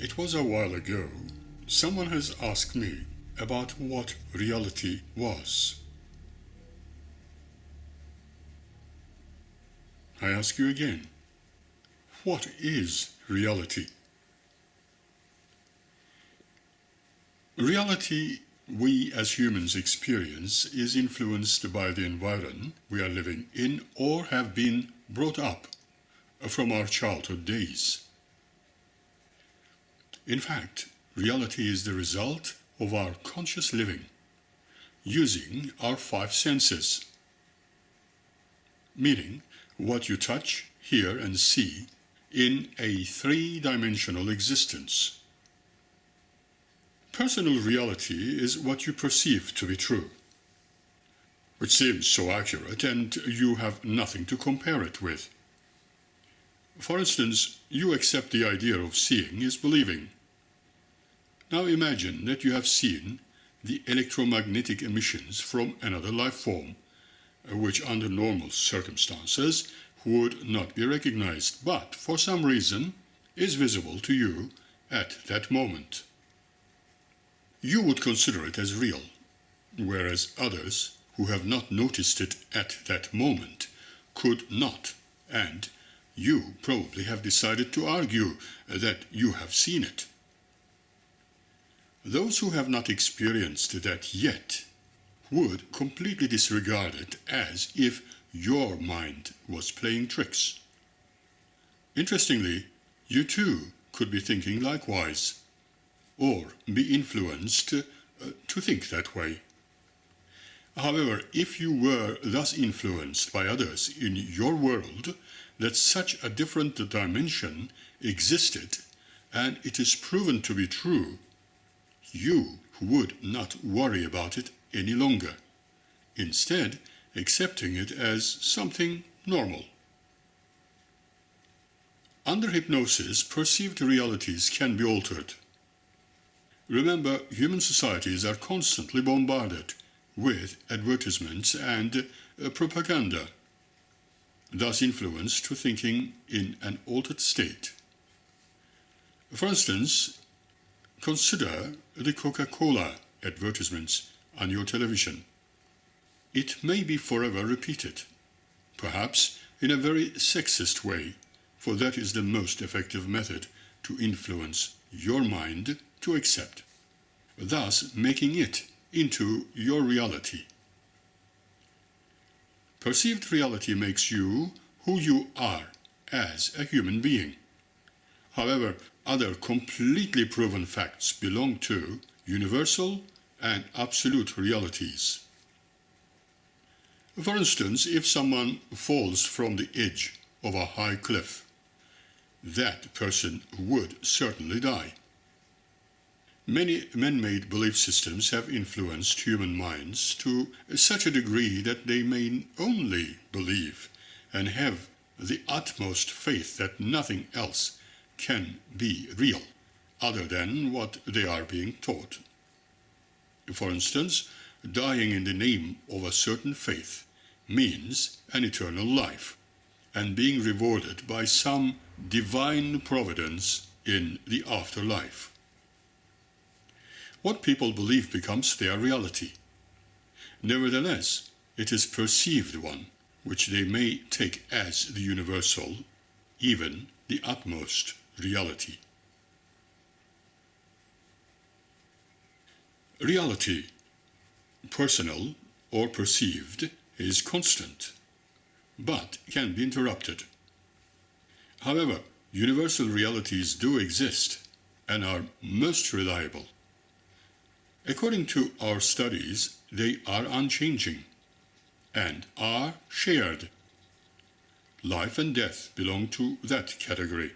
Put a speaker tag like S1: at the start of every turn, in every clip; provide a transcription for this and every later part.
S1: It was a while ago. Someone has asked me about what reality was. I ask you again, what is reality? Reality we as humans experience is influenced by the environment we are living in or have been brought up from our childhood days. In fact, reality is the result of our conscious living, using our five senses, meaning what you touch, hear, and see in a three-dimensional existence. Personal reality is what you perceive to be true, which seems so accurate and you have nothing to compare it with. For instance, you accept the idea of seeing is believing. Now imagine that you have seen the electromagnetic emissions from another life form, which under normal circumstances would not be recognized, but for some reason is visible to you at that moment. You would consider it as real, whereas others who have not noticed it at that moment could not, and you probably have decided to argue that you have seen it. Those who have not experienced that yet would completely disregard it as if your mind was playing tricks. Interestingly, you too could be thinking likewise, or be influenced to think that way. However, if you were thus influenced by others in your world that such a different dimension existed, and it is proven to be true, you would not worry about it any longer, instead accepting it as something normal. Under hypnosis, perceived realities can be altered. Remember, human societies are constantly bombarded with advertisements and propaganda, thus influenced to thinking in an altered state. For instance, consider the Coca-Cola advertisements on your television. It may be forever repeated, perhaps in a very sexist way, for that is the most effective method to influence your mind to accept, thus making it into your reality. Perceived reality makes you who you are as a human being. However, other completely proven facts belong to universal and absolute realities. For instance, if someone falls from the edge of a high cliff, that person would certainly die. Many man-made belief systems have influenced human minds to such a degree that they may only believe and have the utmost faith that nothing else can be real other than what they are being taught. For instance, dying in the name of a certain faith means an eternal life and being rewarded by some divine providence in the afterlife. What people believe becomes their reality. Nevertheless, it is perceived one, which they may take as the universal, even the utmost reality. Reality, personal or perceived, is constant, but can be interrupted. However, universal realities do exist and are most reliable. According to our studies, they are unchanging and are shared. Life and death belong to that category.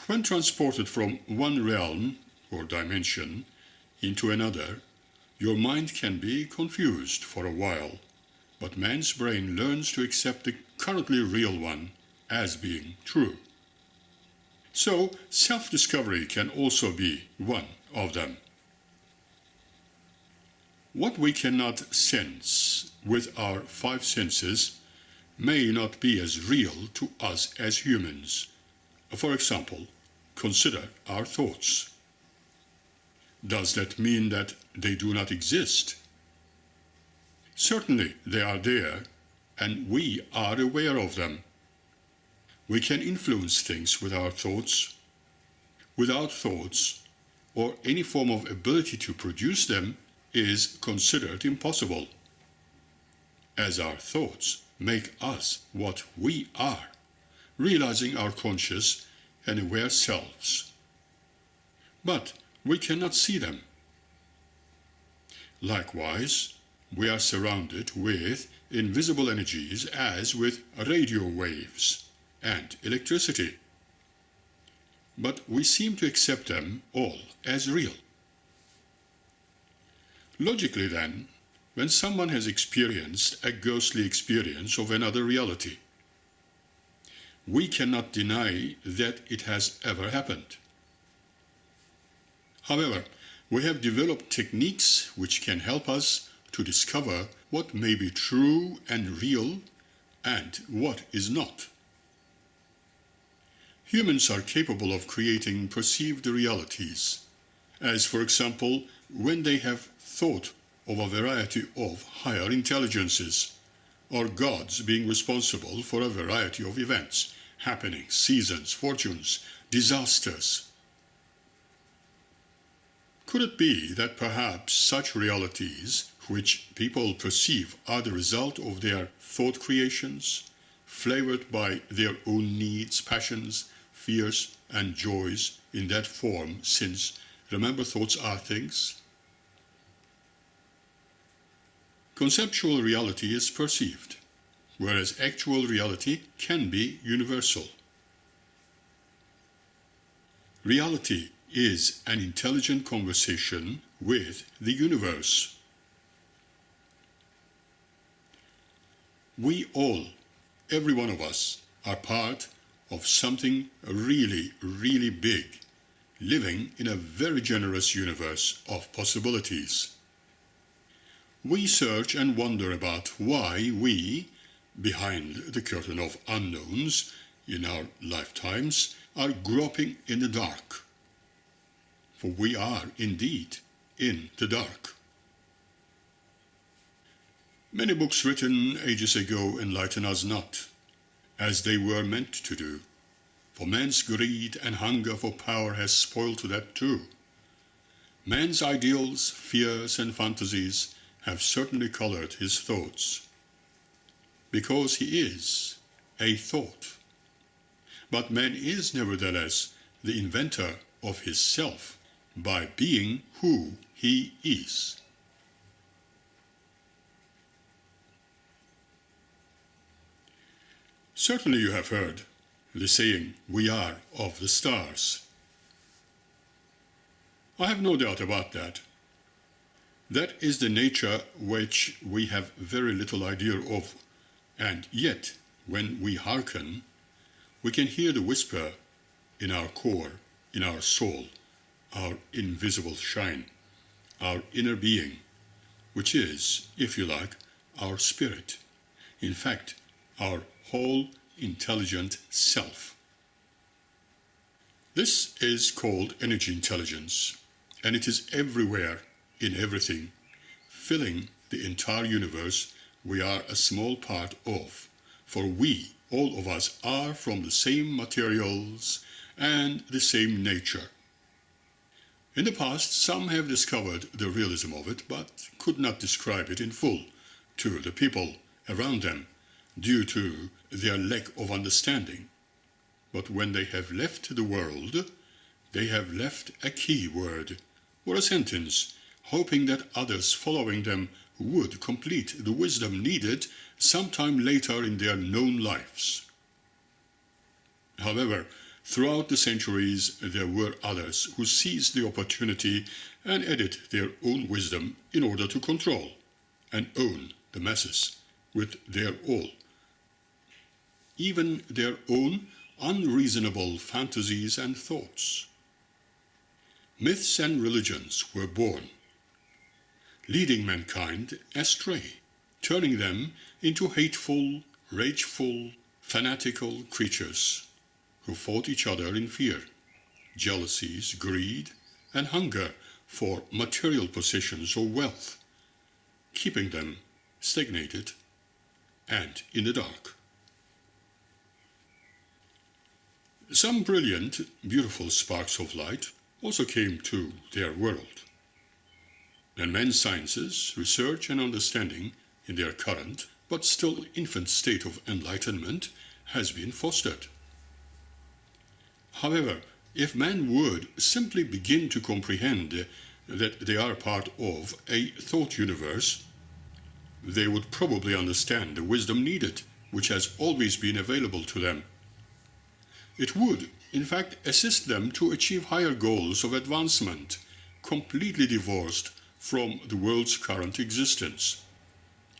S1: When transported from one realm or dimension into another, your mind can be confused for a while, but man's brain learns to accept the currently real one as being true. So, self-discovery can also be one of them. What we cannot sense with our five senses may not be as real to us as humans. For example, consider our thoughts. Does that mean that they do not exist? Certainly they are there, and we are aware of them. We can influence things with our thoughts. Without thoughts, or any form of ability to produce them, is considered impossible, as our thoughts make us what we are, realizing our conscious and aware selves. But we cannot see them. Likewise, we are surrounded with invisible energies as with radio waves and electricity. But we seem to accept them all as real. Logically then, when someone has experienced a ghostly experience of another reality, we cannot deny that it has ever happened. However, we have developed techniques which can help us to discover what may be true and real and what is not. Humans are capable of creating perceived realities, as for example, when they have thought of a variety of higher intelligences, or gods being responsible for a variety of events, happenings, seasons, fortunes, disasters. Could it be that perhaps such realities which people perceive are the result of their thought creations, flavored by their own needs, passions, fears, and joys in that form, since, remember, thoughts are things? Conceptual reality is perceived, whereas actual reality can be universal. Reality is an intelligent conversation with the universe. We all, every one of us, are part of something really, really big, living in a very generous universe of possibilities. We search and wonder about why we, behind the curtain of unknowns in our lifetimes, are groping in the dark. For we are indeed in the dark. Many books written ages ago enlighten us not, as they were meant to do, for man's greed and hunger for power has spoiled that too. Man's ideals, fears, and fantasies have certainly colored his thoughts, because he is a thought. But man is nevertheless the inventor of his self by being who he is. Certainly you have heard the saying, "We are of the stars." I have no doubt about that. That is the nature which we have very little idea of, and yet, when we hearken, we can hear the whisper in our core, in our soul, our invisible shine, our inner being, which is, if you like, our spirit. In fact, our whole intelligent self. This is called energy intelligence, and it is everywhere, in everything, filling the entire universe we are a small part of, for we, all of us, are from the same materials and the same nature. In the past, some have discovered the realism of it, but could not describe it in full to the people around them, due to their lack of understanding. But when they have left the world, they have left a key word or a sentence, hoping that others following them would complete the wisdom needed sometime later in their known lives. However, throughout the centuries, there were others who seized the opportunity and added their own wisdom in order to control and own the masses with their all, even their own unreasonable fantasies and thoughts. Myths and religions were born, leading mankind astray, turning them into hateful, rageful, fanatical creatures who fought each other in fear. jealousies, greed, and hunger for material possessions or wealth, keeping them stagnated and in the dark. Some brilliant, beautiful sparks of light also came to their world, and men's sciences, research, and understanding in their current but still infant state of enlightenment has been fostered. However, if man would simply begin to comprehend that they are part of a thought universe, they would probably understand the wisdom needed, which has always been available to them. It would, in fact, assist them to achieve higher goals of advancement, completely divorced from the world's current existence,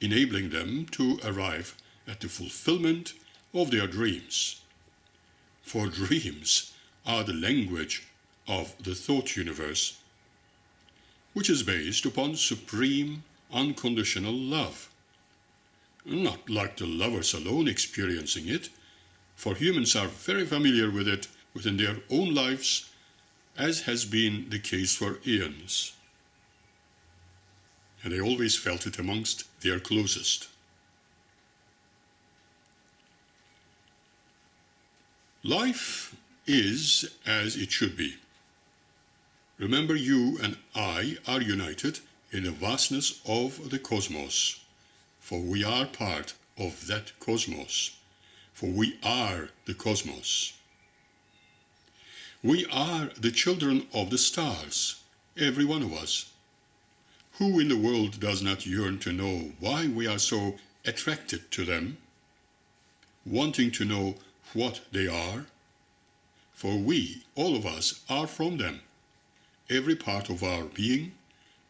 S1: enabling them to arrive at the fulfillment of their dreams. For dreams are the language of the thought universe, which is based upon supreme, unconditional love. Not like the lovers alone experiencing it, for humans are very familiar with it within their own lives, as has been the case for eons. And they always felt it amongst their closest. Life is as it should be. Remember, you and I are united in the vastness of the cosmos, for we are part of that cosmos, for we are the cosmos. We are the children of the stars, every one of us. Who in the world does not yearn to know why we are so attracted to them, wanting to know what they are? For we, all of us, are from them. Every part of our being,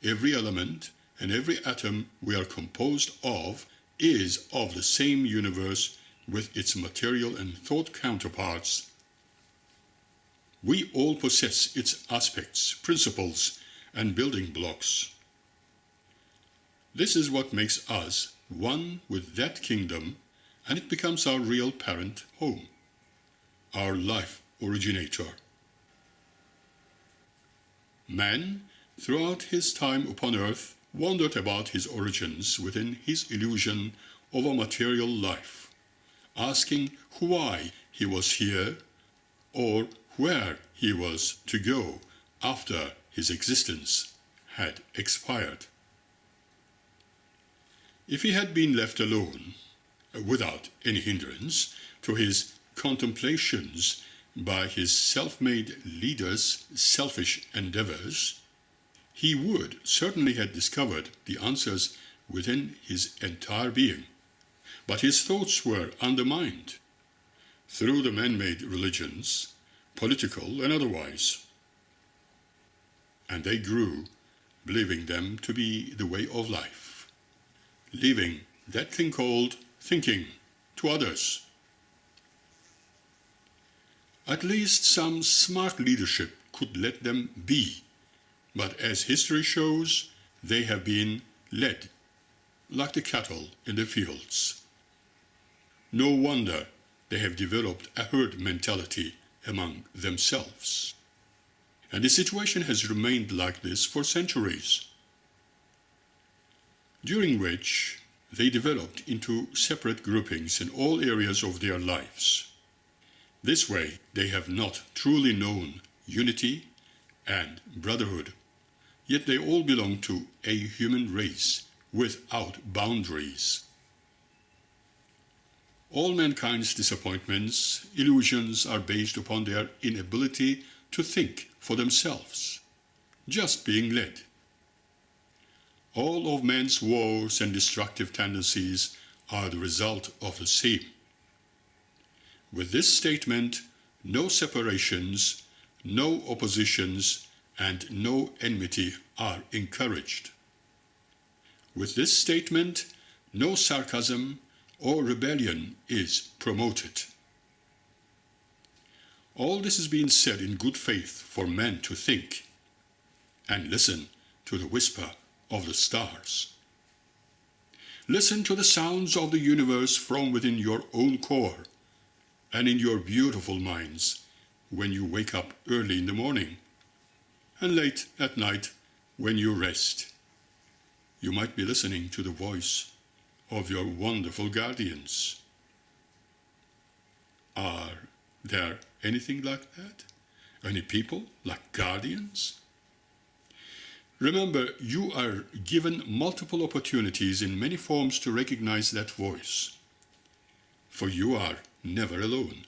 S1: every element, and every atom we are composed of is of the same universe with its material and thought counterparts. We all possess its aspects, principles, and building blocks. This is what makes us one with that kingdom, and it becomes our real parent home, our life originator. Man, throughout his time upon earth, wondered about his origins within his illusion of a material life, asking why he was here or where he was to go after his existence had expired. If he had been left alone, without any hindrance to his contemplations by his self-made leader's selfish endeavors, he would certainly have discovered the answers within his entire being. But his thoughts were undermined through the man-made religions, political and otherwise, and they grew, believing them to be the way of life, leaving that thing called thinking to others. At least some smart leadership could let them be, but as history shows, they have been led like the cattle in the fields. No wonder they have developed a herd mentality among themselves. And the situation has remained like this for centuries, during which they developed into separate groupings in all areas of their lives. This way, they have not truly known unity and brotherhood, yet they all belong to a human race without boundaries. All mankind's disappointments, illusions are based upon their inability to think for themselves, just being led. All of man's wars and destructive tendencies are the result of the same. With this statement, no separations, no oppositions, and no enmity are encouraged. With this statement, no sarcasm or rebellion is promoted. All this is being said in good faith for men to think and listen to the whisper of the stars. Listen to the sounds of the universe from within your own core and in your beautiful minds, when you wake up early in the morning, and late at night when you rest. You might be listening to the voice of your wonderful guardians. Are there anything like that? Any people like guardians? Remember, you are given multiple opportunities in many forms to recognize that voice. For you are never alone,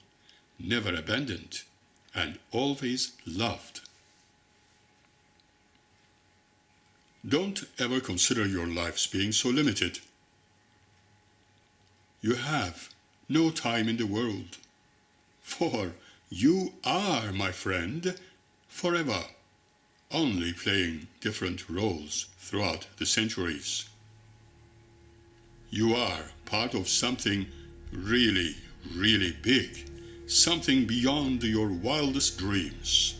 S1: never abandoned, and always loved. Don't ever consider your lives being so limited. You have no time in the world, for you are, my friend, forever, only playing different roles throughout the centuries. You are part of something really, really big, something beyond your wildest dreams.